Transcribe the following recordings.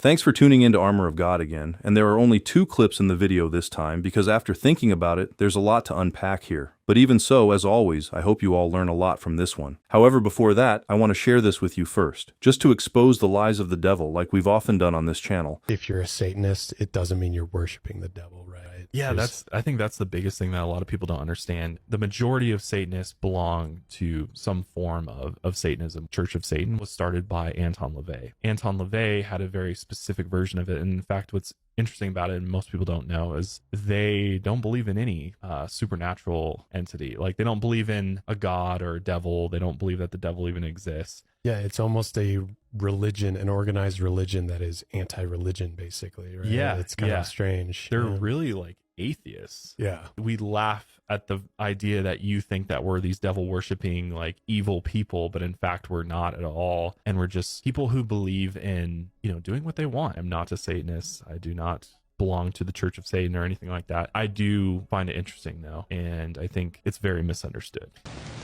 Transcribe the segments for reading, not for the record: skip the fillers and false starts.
Thanks for tuning into Armor of God again, and there are only 2 clips in the video this time because after thinking about it, there's a lot to unpack here. But even so, as always, I hope you all learn a lot from this one. However, before that, I want to share this with you first, just to expose the lies of the devil like we've often done on this channel. If you're a Satanist, it doesn't mean you're worshiping the devil, right? Yeah, I think that's the biggest thing that a lot of people don't understand. The majority of Satanists belong to some form of Satanism. Church of Satan was started by Anton LaVey. Anton LaVey had a very specific version of it. And in fact, what's interesting about it, and most people don't know, is they don't believe in any supernatural entity. Like, they don't believe in a god or a devil. They don't believe that the devil even exists. Yeah, it's almost a religion, an organized religion that is anti-religion, basically, right? Yeah, it's kind of strange. They're really like atheists. Yeah. We laugh at the idea that you think that we're these devil worshipping like evil people, but in fact we're not at all. And we're just people who believe in, doing what they want. I'm not a Satanist. I do not belong to the Church of Satan or anything like that. I do find it interesting though, and I think it's very misunderstood.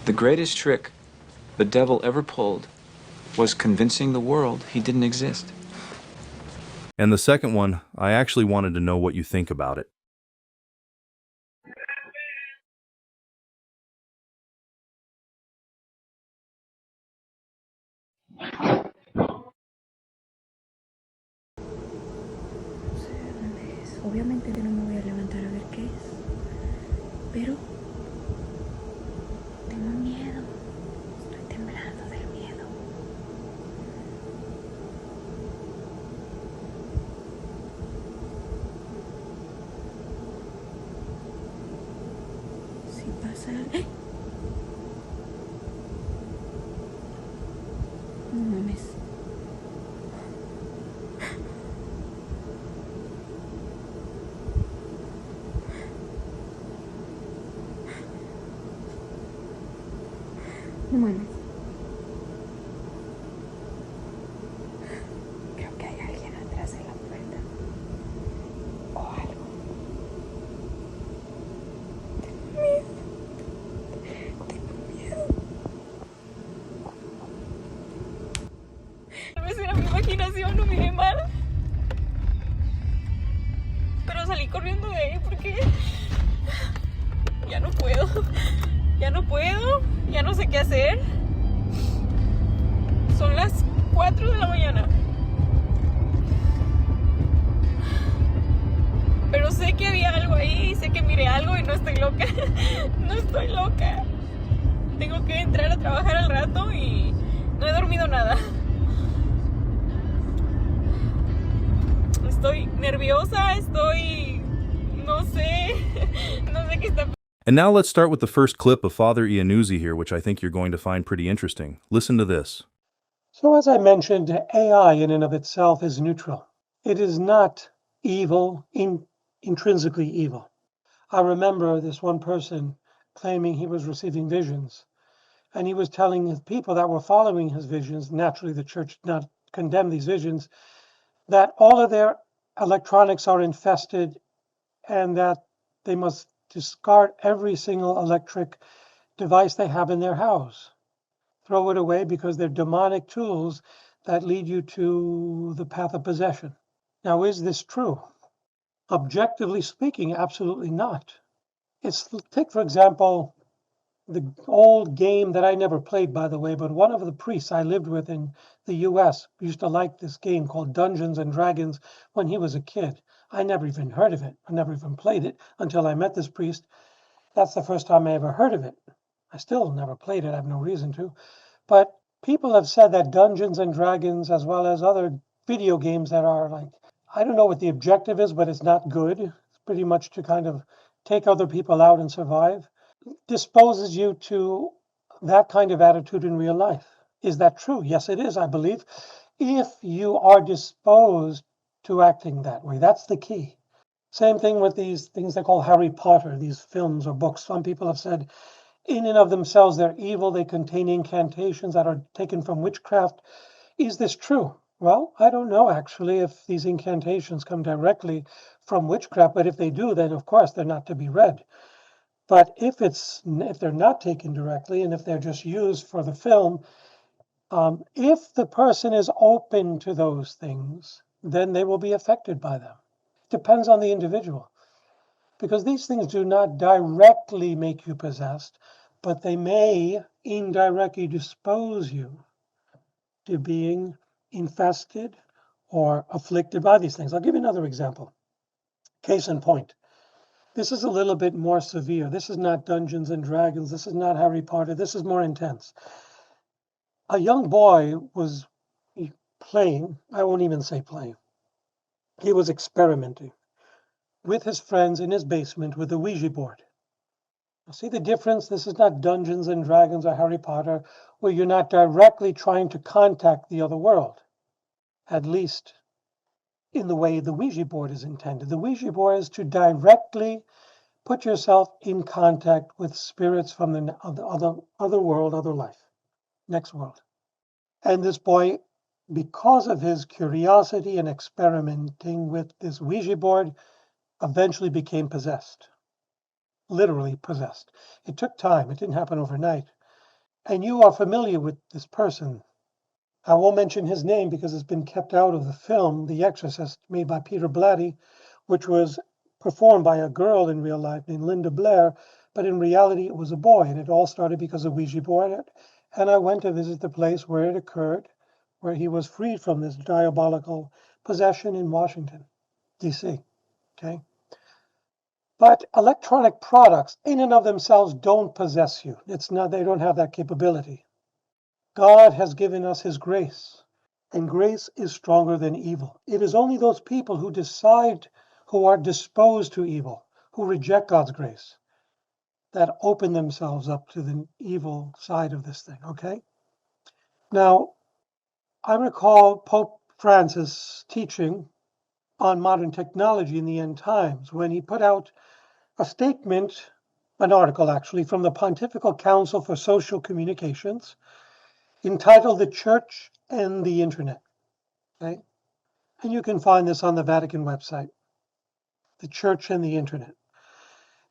The greatest trick the devil ever pulled was convincing the world he didn't exist. And the second one, I actually wanted to know what you think about it. Obviamente que no me voy a levantar a ver qué es, pero tengo miedo, estoy temblando del miedo. Si pasa... ¡Eh! No mames. No mames. Creo que hay alguien atrás de la puerta. O algo. Tengo miedo. Tengo miedo. Tal vez era mi imaginación, no miré mal. Pero salí corriendo de ahí porque ya no puedo. Ya no sé qué hacer. Son las 4 de la mañana. Pero sé que había algo ahí, sé que miré algo y no estoy loca. No estoy loca. Tengo que entrar a trabajar al rato y no he dormido nada. Estoy nerviosa, no sé qué está pasando. And now let's start with the first clip of Father Iannuzzi here, which I think you're going to find pretty interesting. Listen to this. So as I mentioned, AI in and of itself is neutral. It is not evil, intrinsically evil. I remember this one person claiming he was receiving visions, and he was telling his people that were following his visions, naturally the church did not condemn these visions, that all of their electronics are infested and that they must discard every single electric device they have in their house. Throw it away because they're demonic tools that lead you to the path of possession. Now, is this true? Objectively speaking, absolutely not. Take, for example, the old game that I never played, by the way, but one of the priests I lived with in the US used to like this game called Dungeons and Dragons when he was a kid. I never even heard of it. I never even played it until I met this priest. That's the first time I ever heard of it. I still never played it. I have no reason to. But people have said that Dungeons and Dragons, as well as other video games that are like, I don't know what the objective is, but it's not good. It's pretty much to kind of take other people out and survive. Disposes you to that kind of attitude in real life. Is that true? Yes, it is, I believe. If you are disposed to acting that way, that's the key. Same thing with these things they call Harry Potter, these films or books. Some people have said in and of themselves they're evil, they contain incantations that are taken from witchcraft. Is this true? Well, I don't know actually if these incantations come directly from witchcraft, but if they do, then of course they're not to be read. But if they're not taken directly and if they're just used for the film, if the person is open to those things, then they will be affected by them. It depends on the individual, because these things do not directly make you possessed, but they may indirectly dispose you to being infested or afflicted by these things. I'll give you another example. Case in point. This is a little bit more severe. This is not Dungeons and Dragons. This is not Harry Potter. This is more intense. A young boy was playing, I won't even say playing, he was experimenting with his friends in his basement with a Ouija board. See the difference? This is not Dungeons and Dragons or Harry Potter, where you're not directly trying to contact the other world, at least in the way the Ouija board is intended. The Ouija board is to directly put yourself in contact with spirits from the other world, other life, next world. And this boy, because of his curiosity and experimenting with this Ouija board, eventually became possessed. Literally possessed. It took time. It didn't happen overnight. And you are familiar with this person. I won't mention his name because it's been kept out of the film, The Exorcist, made by Peter Blatty, which was performed by a girl in real life named Linda Blair, but in reality it was a boy, and it all started because of Ouija board. And I went to visit the place where it occurred, where he was freed from this diabolical possession in Washington, D.C. Okay? But electronic products in and of themselves don't possess you. It's not, they don't have that capability. God has given us his grace, and grace is stronger than evil. It is only those people who decide, who are disposed to evil, who reject God's grace, that open themselves up to the evil side of this thing, okay? Now, I recall Pope Francis teaching on modern technology in the end times when he put out a statement, an article actually, from the Pontifical Council for Social Communications entitled The Church and the Internet. Okay? And you can find this on the Vatican website, The Church and the Internet.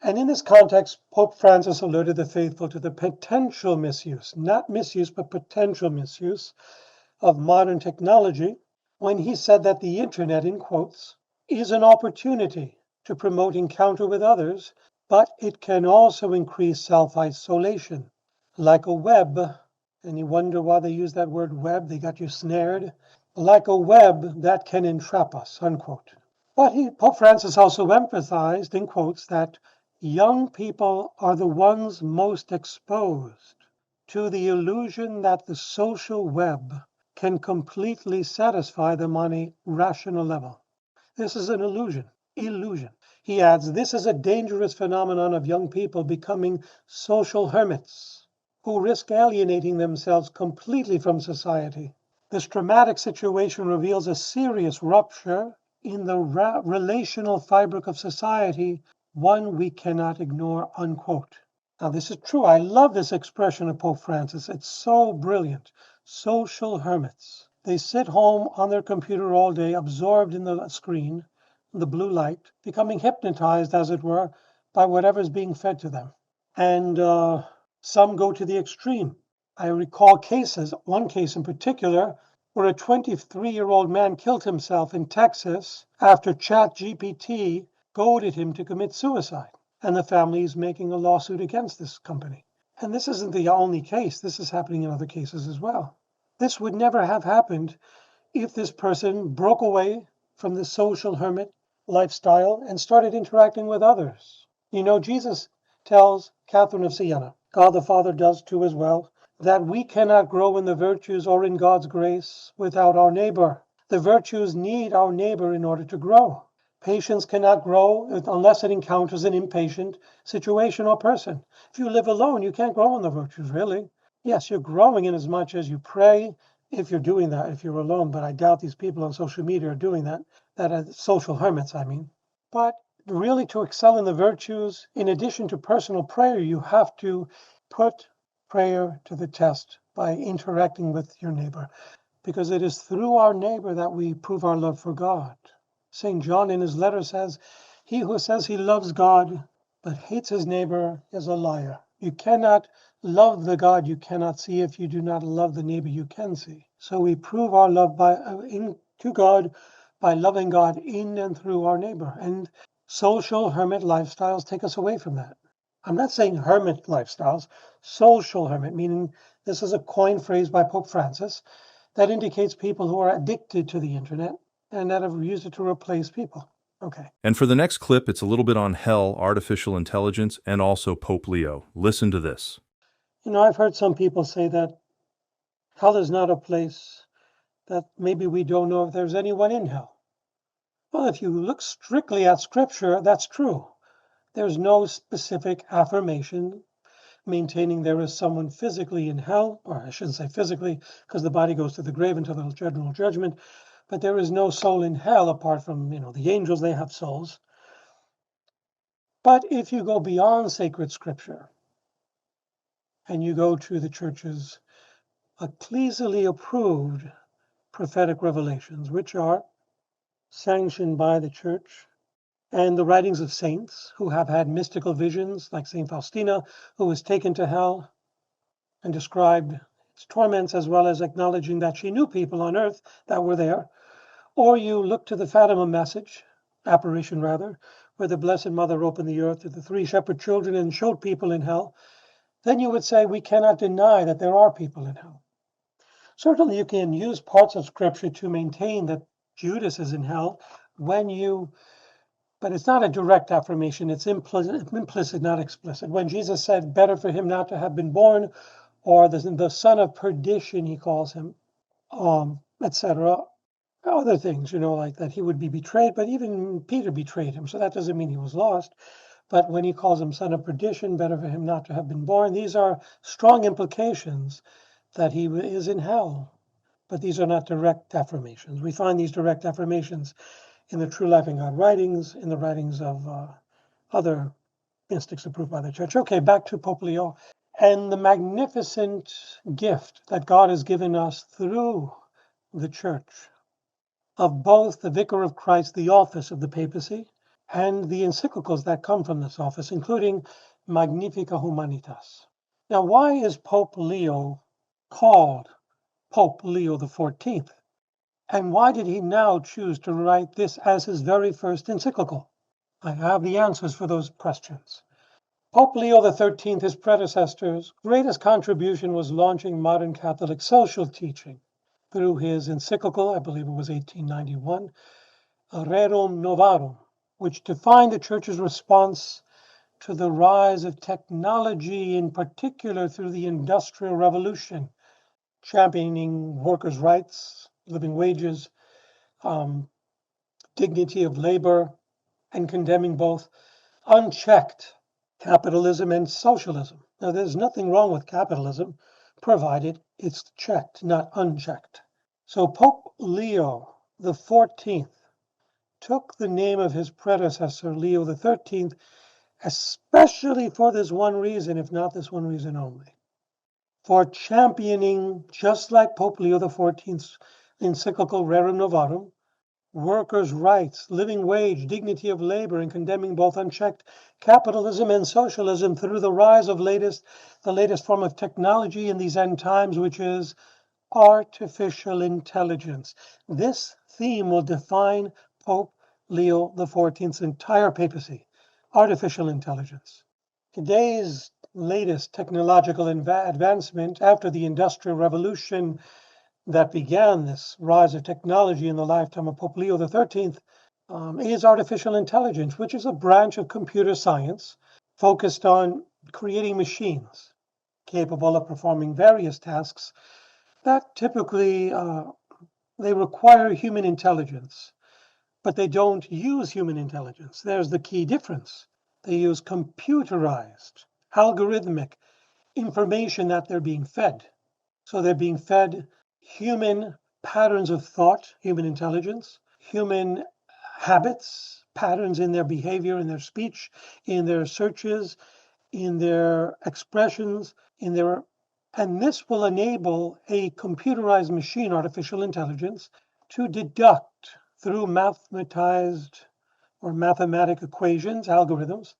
And in this context, Pope Francis alerted the faithful to the potential misuse, not misuse, but potential misuse of modern technology when he said that the Internet, in quotes, is an opportunity to promote encounter with others, but it can also increase self-isolation, like a web. And you wonder why they use that word web, they got you snared. Like a web that can entrap us, unquote. But Pope Francis also emphasized, in quotes, that young people are the ones most exposed to the illusion that the social web can completely satisfy them on a rational level. This is an illusion. He adds, this is a dangerous phenomenon of young people becoming social hermits who risk alienating themselves completely from society. This dramatic situation reveals a serious rupture in the relational fabric of society, one we cannot ignore, unquote. Now, this is true. I love this expression of Pope Francis. It's so brilliant. Social hermits. They sit home on their computer all day, absorbed in the screen, the blue light, becoming hypnotized, as it were, by whatever's being fed to them. And some go to the extreme. I recall cases, one case in particular, where a 23-year-old man killed himself in Texas after ChatGPT goaded him to commit suicide. And the family is making a lawsuit against this company. And this isn't the only case. This is happening in other cases as well. This would never have happened if this person broke away from the social hermit lifestyle and started interacting with others. You know, Jesus tells Catherine of Siena, God the Father does too as well, that we cannot grow in the virtues or in God's grace without our neighbor. The virtues need our neighbor in order to grow. Patience cannot grow unless it encounters an impatient situation or person. If you live alone, you can't grow in the virtues, really. Yes, you're growing in as much as you pray, if you're doing that, if you're alone, but I doubt these people on social media are doing that are social hermits, I mean. But really to excel in the virtues, in addition to personal prayer, you have to put prayer to the test by interacting with your neighbor, because it is through our neighbor that we prove our love for God. St. John in his letter says, he who says he loves God but hates his neighbor is a liar. You cannot love the God you cannot see if you do not love the neighbor you can see. So we prove our love to God by loving God in and through our neighbor. And social hermit lifestyles take us away from that. I'm not saying hermit lifestyles, social hermit, meaning this is a coined phrase by Pope Francis that indicates people who are addicted to the internet and that have used it to replace people. Okay. And for the next clip, it's a little bit on hell, artificial intelligence, and also Pope Leo. Listen to this. I've heard some people say that hell is not a place, that maybe we don't know if there's anyone in hell. Well, if you look strictly at Scripture, that's true. There's no specific affirmation maintaining there is someone physically in hell, or I shouldn't say physically, because the body goes to the grave until the general judgment, but there is no soul in hell apart from, the angels, they have souls. But if you go beyond sacred Scripture, and you go to the church's ecclesially approved prophetic revelations, which are sanctioned by the church, and the writings of saints who have had mystical visions, like St. Faustina, who was taken to hell and described its torments, as well as acknowledging that she knew people on earth that were there. Or you look to the Fatima message, apparition rather, where the Blessed Mother opened the earth to the three shepherd children and showed people in hell, then you would say we cannot deny that there are people in hell. Certainly you can use parts of Scripture to maintain that Judas is in hell but it's not a direct affirmation. It's implicit, not explicit. When Jesus said, better for him not to have been born, or the son of perdition, he calls him, etc. Other things, like that he would be betrayed, but even Peter betrayed him, so that doesn't mean he was lost. But when he calls him son of perdition, better for him not to have been born, these are strong implications that he is in hell. But these are not direct affirmations. We find these direct affirmations in the True Life in God writings, in the writings of other mystics approved by the church. Okay, back to Pope Leo and the magnificent gift that God has given us through the church of both the Vicar of Christ, the office of the papacy, and the encyclicals that come from this office, including Magnifica Humanitas. Now, why is Pope Leo called Pope Leo XIV? And why did he now choose to write this as his very first encyclical? I have the answers for those questions. Pope Leo XIII, his predecessor's greatest contribution was launching modern Catholic social teaching through his encyclical, I believe it was 1891, Rerum Novarum, which defined the Church's response to the rise of technology, in particular through the Industrial Revolution, championing workers' rights, living wages, dignity of labor, and condemning both unchecked capitalism and socialism. Now, there's nothing wrong with capitalism, provided it's checked, not unchecked. So Pope Leo XIV took the name of his predecessor, Leo XIII, especially for this one reason, if not this one reason only, for championing, just like Pope Leo XIV's encyclical Rerum Novarum, workers' rights, living wage, dignity of labor, and condemning both unchecked capitalism and socialism through the rise of the latest form of technology in these end times, which is artificial intelligence. This theme will define Pope Leo XIV's entire papacy, artificial intelligence. Today's latest technological advancement after the Industrial Revolution that began this rise of technology in the lifetime of Pope Leo XIII is artificial intelligence, which is a branch of computer science focused on creating machines capable of performing various tasks that typically they require human intelligence, but they don't use human intelligence. There's the key difference. They use computerized, algorithmic information that they're being fed. So they're being fed human patterns of thought, human intelligence, human habits, patterns in their behavior, in their speech, in their searches, in their expressions, and this will enable a computerized machine, artificial intelligence, to deduct through mathematized or mathematic equations, algorithms,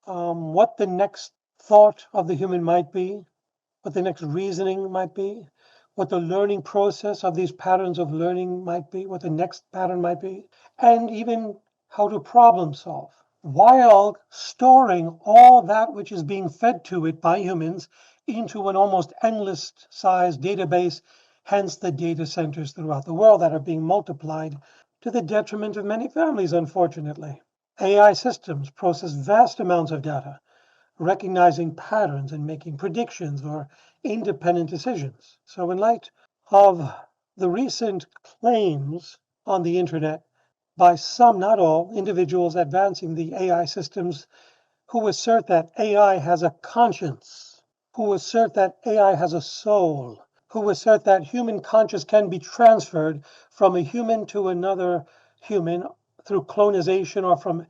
what the next thought of the human might be, what the next reasoning might be, what the learning process of these patterns of learning might be, what the next pattern might be, and even how to problem solve, while storing all that which is being fed to it by humans into an almost endless sized database, hence the data centers throughout the world that are being multiplied to the detriment of many families, unfortunately. AI systems process vast amounts of data, recognizing patterns and making predictions or independent decisions. So in light of the recent claims on the internet by some, not all, individuals advancing the AI systems who assert that AI has a conscience, who assert that AI has a soul, who assert that human conscience can be transferred from a human to another human through clonization or from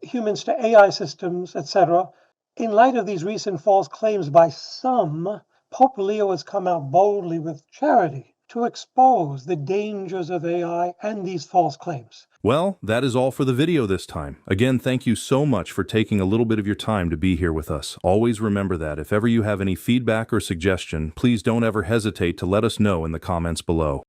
humans to AI systems, etc. In light of these recent false claims by some, Pope Leo has come out boldly with charity to expose the dangers of AI and these false claims. Well, that is all for the video this time. Again, thank you so much for taking a little bit of your time to be here with us. Always remember that if ever you have any feedback or suggestion, please don't ever hesitate to let us know in the comments below.